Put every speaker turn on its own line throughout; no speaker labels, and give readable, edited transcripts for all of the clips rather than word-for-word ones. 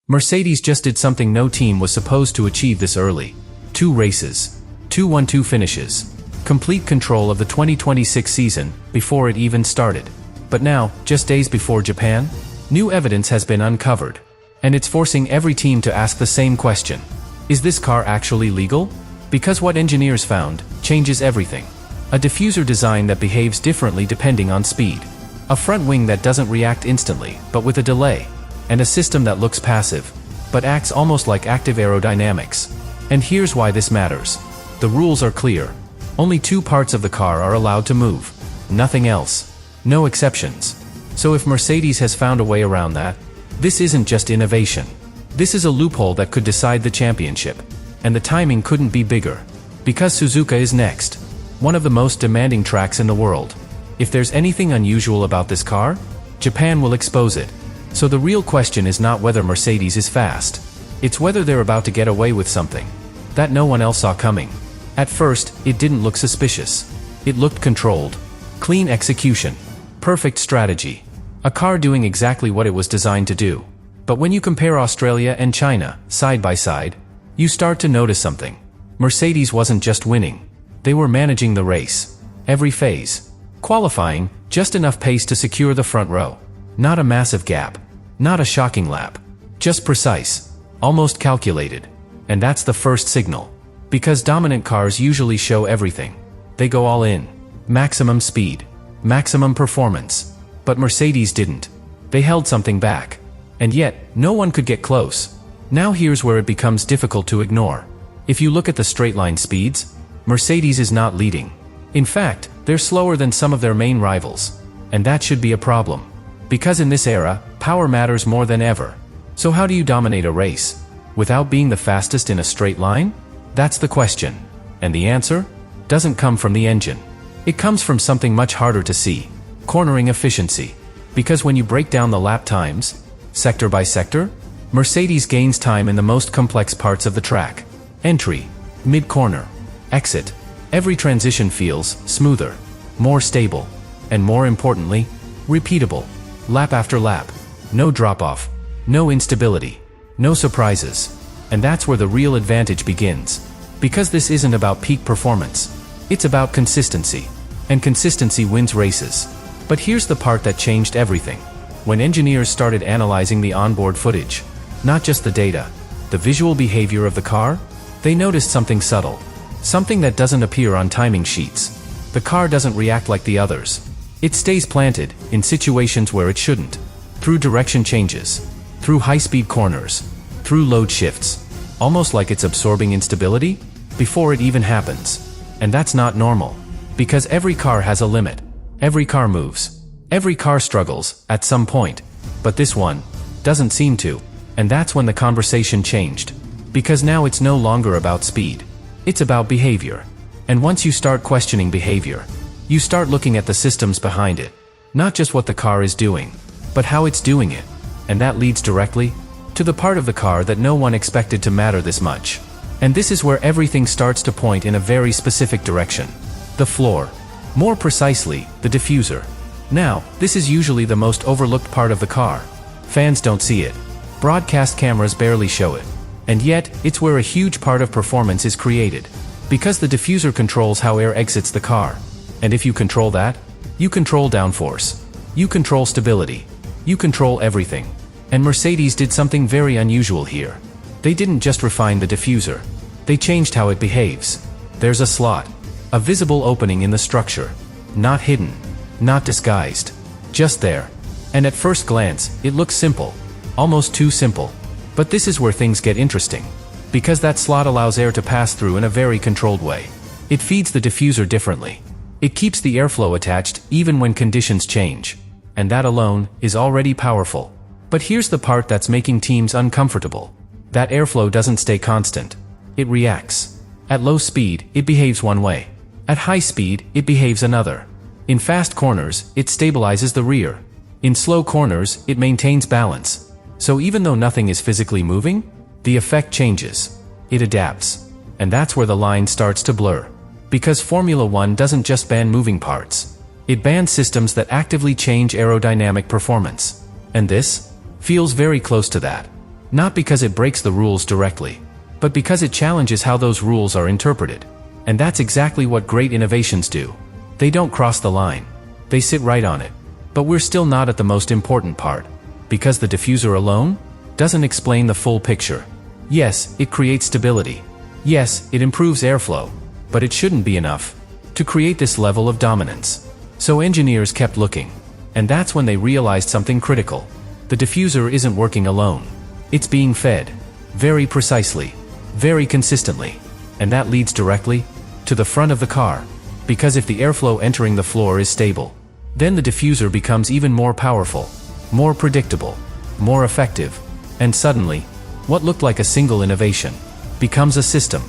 Mercedes just did something no team was supposed to achieve this early. 2 races. 2 1-2 finishes. Complete control of the 2026 season before it even started. But now, just days before Japan, new evidence has been uncovered. And it's forcing every team to ask the same question. Is this car actually legal? Because what engineers found changes everything. A diffuser design that behaves differently depending on speed. A front wing that doesn't react instantly, but with a delay. And a system that looks passive, but acts almost like active aerodynamics. And here's why this matters. The rules are clear. Only 2 parts of the car are allowed to move. Nothing else. No exceptions. So if Mercedes has found a way around that, this isn't just innovation. This is a loophole that could decide the championship. And the timing couldn't be bigger. Because Suzuka is next. One of the most demanding tracks in the world. If there's anything unusual about this car, Japan will expose it. So the real question is not whether Mercedes is fast. It's whether they're about to get away with something that no one else saw coming. At first, it didn't look suspicious. It looked controlled. Clean execution. Perfect strategy. A car doing exactly what it was designed to do. But when you compare Australia and China, side by side, you start to notice something. Mercedes wasn't just winning. They were managing the race. Every phase. Qualifying, just enough pace to secure the front row. Not a massive gap. Not a shocking lap. Just precise. Almost calculated. And that's the first signal. Because dominant cars usually show everything. They go all in. Maximum speed. Maximum performance. But Mercedes didn't. They held something back. And yet, no one could get close. Now here's where it becomes difficult to ignore. If you look at the straight-line speeds, Mercedes is not leading. In fact, they're slower than some of their main rivals. And that should be a problem. Because in this era, power matters more than ever. So how do you dominate a race? Without being the fastest in a straight line? That's the question. And the answer? Doesn't come from the engine. It comes from something much harder to see. Cornering efficiency. Because when you break down the lap times, sector by sector, Mercedes gains time in the most complex parts of the track. Entry, mid-corner, exit. Every transition feels smoother, more stable, and more importantly, repeatable. Lap after lap. No drop-off. No instability. No surprises. And that's where the real advantage begins. Because this isn't about peak performance. It's about consistency. And consistency wins races. But here's the part that changed everything. When engineers started analyzing the onboard footage, not just the data, the visual behavior of the car, they noticed something subtle. Something that doesn't appear on timing sheets. The car doesn't react like the others. It stays planted, in situations where it shouldn't. Through direction changes. Through high-speed corners. Through load shifts. Almost like it's absorbing instability before it even happens. And that's not normal. Because every car has a limit. Every car moves. Every car struggles, at some point. But this one doesn't seem to. And that's when the conversation changed. Because now it's no longer about speed. It's about behavior. And once you start questioning behavior, you start looking at the systems behind it. Not just what the car is doing, but how it's doing it. And that leads directly to the part of the car that no one expected to matter this much. And this is where everything starts to point in a very specific direction. The floor. More precisely, the diffuser. Now, this is usually the most overlooked part of the car. Fans don't see it. Broadcast cameras barely show it. And yet, it's where a huge part of performance is created. Because the diffuser controls how air exits the car. And if you control that, you control downforce. You control stability. You control everything. And Mercedes did something very unusual here. They didn't just refine the diffuser. They changed how it behaves. There's a slot. A visible opening in the structure. Not hidden. Not disguised. Just there. And at first glance, it looks simple. Almost too simple. But this is where things get interesting. Because that slot allows air to pass through in a very controlled way. It feeds the diffuser differently. It keeps the airflow attached even when conditions change. And that alone is already powerful. But here's the part that's making teams uncomfortable. That airflow doesn't stay constant. It reacts. At low speed, it behaves one way. At high speed, it behaves another. In fast corners, it stabilizes the rear. In slow corners, it maintains balance. So even though nothing is physically moving, the effect changes. It adapts. And that's where the line starts to blur. Because Formula One doesn't just ban moving parts. It bans systems that actively change aerodynamic performance. And this feels very close to that. Not because it breaks the rules directly, but because it challenges how those rules are interpreted. And that's exactly what great innovations do. They don't cross the line. They sit right on it. But we're still not at the most important part. Because the diffuser alone doesn't explain the full picture. Yes, it creates stability. Yes, it improves airflow. But it shouldn't be enough to create this level of dominance. So engineers kept looking. And that's when they realized something critical. The diffuser isn't working alone. It's being fed. Very precisely. Very consistently. And that leads directly to the front of the car. Because if the airflow entering the floor is stable, then the diffuser becomes even more powerful, more predictable, more effective. And suddenly, what looked like a single innovation becomes a system,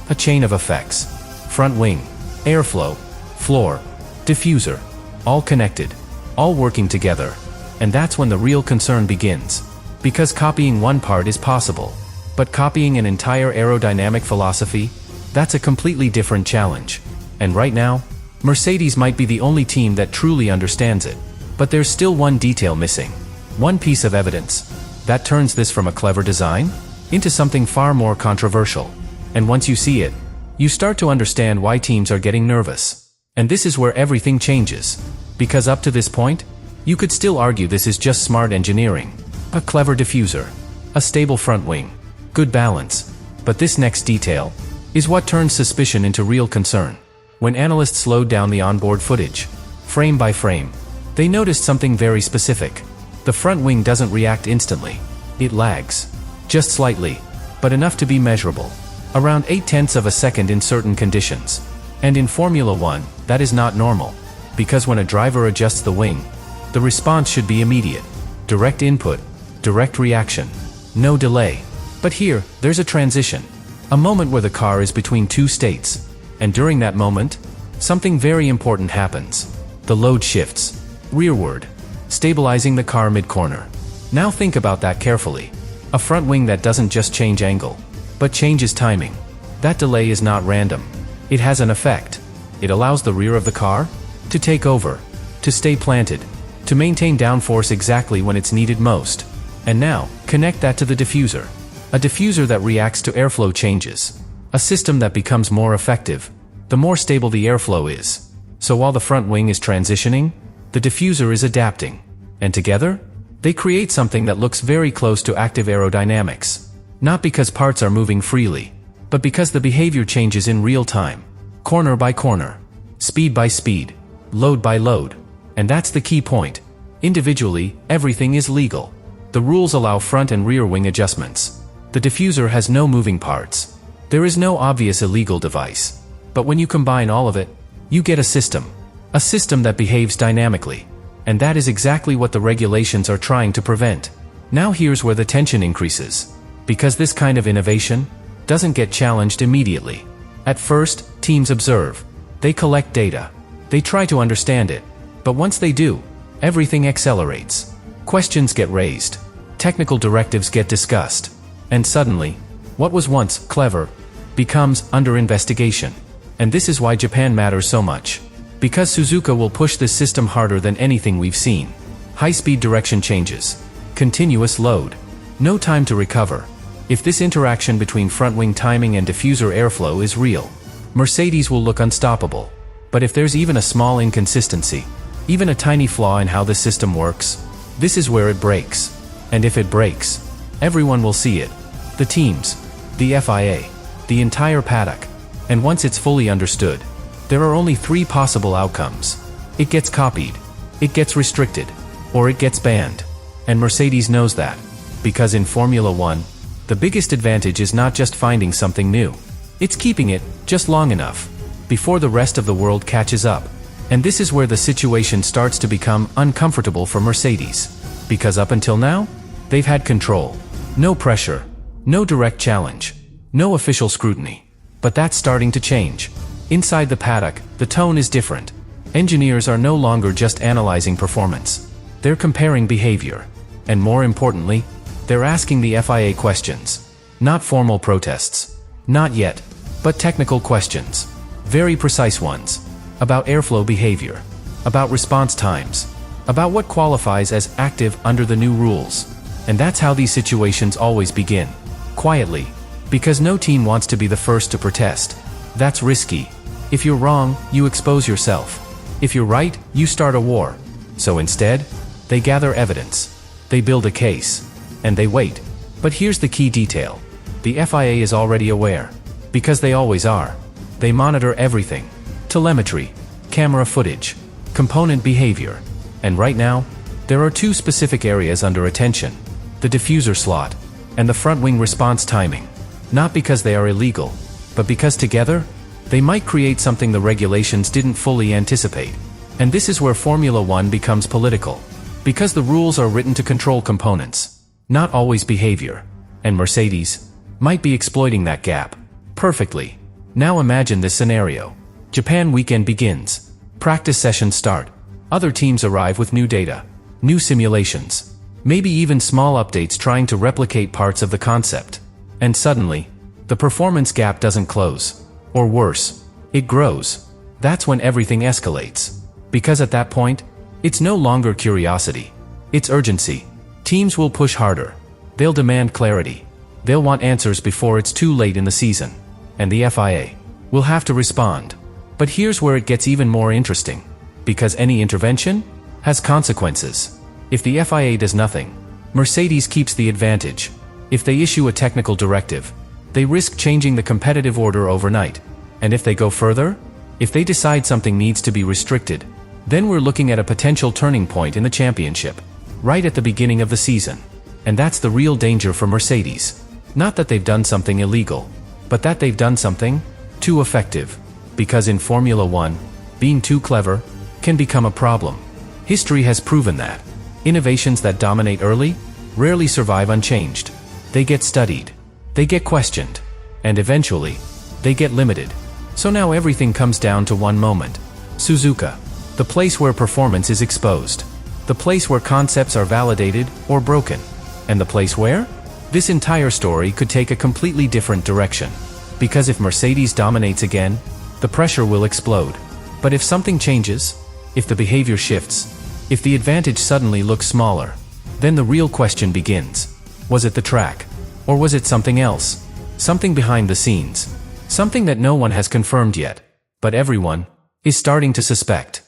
a chain of effects. Front wing, airflow, floor, diffuser, all connected, all working together. And that's when the real concern begins. Because copying one part is possible, but copying an entire aerodynamic philosophy, that's a completely different challenge. And right now, Mercedes might be the only team that truly understands it. But there's still one detail missing. One piece of evidence that turns this from a clever design into something far more controversial. And once you see it, you start to understand why teams are getting nervous. And this is where everything changes. Because up to this point, you could still argue this is just smart engineering. A clever diffuser. A stable front wing. Good balance. But this next detail is what turns suspicion into real concern. When analysts slowed down the onboard footage, frame by frame, they noticed something very specific. The front wing doesn't react instantly. It lags. Just slightly, but enough to be measurable. Around 0.8 of a second in certain conditions. And in Formula 1, that is not normal. Because when a driver adjusts the wing, the response should be immediate. Direct input, direct reaction. No delay. But here, there's a transition. A moment where the car is between two states. And during that moment, something very important happens. The load shifts rearward, stabilizing the car mid-corner. Now think about that carefully. A front wing that doesn't just change angle, but changes timing. That delay is not random. It has an effect. It allows the rear of the car to take over, to stay planted, to maintain downforce exactly when it's needed most. And now, connect that to the diffuser. A diffuser that reacts to airflow changes. A system that becomes more effective, the more stable the airflow is. So while the front wing is transitioning, the diffuser is adapting. And together, they create something that looks very close to active aerodynamics. Not because parts are moving freely, but because the behavior changes in real time. Corner by corner. Speed by speed. Load by load. And that's the key point. Individually, everything is legal. The rules allow front and rear wing adjustments. The diffuser has no moving parts. There is no obvious illegal device. But when you combine all of it, you get a system. A system that behaves dynamically. And that is exactly what the regulations are trying to prevent. Now here's where the tension increases. Because this kind of innovation doesn't get challenged immediately. At first, teams observe. They collect data. They try to understand it. But once they do, everything accelerates. Questions get raised. Technical directives get discussed. And suddenly, what was once clever becomes under investigation. And this is why Japan matters so much. Because Suzuka will push this system harder than anything we've seen. High-speed direction changes. Continuous load. No time to recover. If this interaction between front-wing timing and diffuser airflow is real, Mercedes will look unstoppable. But if there's even a small inconsistency, even a tiny flaw in how the system works, this is where it breaks. And if it breaks, everyone will see it. The teams, the FIA, the entire paddock. And once it's fully understood, there are only 3 possible outcomes. It gets copied, it gets restricted, or it gets banned. And Mercedes knows that. Because in Formula 1, the biggest advantage is not just finding something new. It's keeping it just long enough before the rest of the world catches up. And this is where the situation starts to become uncomfortable for Mercedes. Because up until now, they've had control. No pressure. No direct challenge. No official scrutiny. But that's starting to change. Inside the paddock, the tone is different. Engineers are no longer just analyzing performance. They're comparing behavior. And more importantly, they're asking the FIA questions. Not formal protests. Not yet. But technical questions. Very precise ones. About airflow behavior. About response times. About what qualifies as active under the new rules. And that's how these situations always begin. Quietly. Because no team wants to be the first to protest. That's risky. If you're wrong, you expose yourself. If you're right, you start a war. So instead, they gather evidence. They build a case. And they wait. But here's the key detail. The FIA is already aware. Because they always are. They monitor everything. Telemetry, camera footage, component behavior. And right now, there are two specific areas under attention. The diffuser slot, and the front wing response timing. Not because they are illegal, but because together, they might create something the regulations didn't fully anticipate. And this is where Formula One becomes political. Because the rules are written to control components, not always behavior. And Mercedes might be exploiting that gap perfectly. Now imagine this scenario. Japan weekend begins. Practice sessions start. Other teams arrive with new data, new simulations, maybe even small updates trying to replicate parts of the concept. And suddenly, the performance gap doesn't close. Or worse, it grows. That's when everything escalates. Because at that point, it's no longer curiosity. It's urgency. Teams will push harder. They'll demand clarity. They'll want answers before it's too late in the season. And the FIA will have to respond. But here's where it gets even more interesting. Because any intervention has consequences. If the FIA does nothing, Mercedes keeps the advantage. If they issue a technical directive, they risk changing the competitive order overnight. And if they go further, if they decide something needs to be restricted, then we're looking at a potential turning point in the championship, right at the beginning of the season. And that's the real danger for Mercedes. Not that they've done something illegal, but that they've done something too effective. Because in Formula One, being too clever can become a problem. History has proven that. Innovations that dominate early rarely survive unchanged. They get studied, they get questioned, and eventually, they get limited. So now everything comes down to one moment. Suzuka, the place where performance is exposed. The place where concepts are validated or broken. And the place where this entire story could take a completely different direction. Because if Mercedes dominates again, the pressure will explode. But if something changes, if the behavior shifts, if the advantage suddenly looks smaller, then the real question begins. Was it the track? Or was it something else? Something behind the scenes. Something that no one has confirmed yet, but everyone is starting to suspect.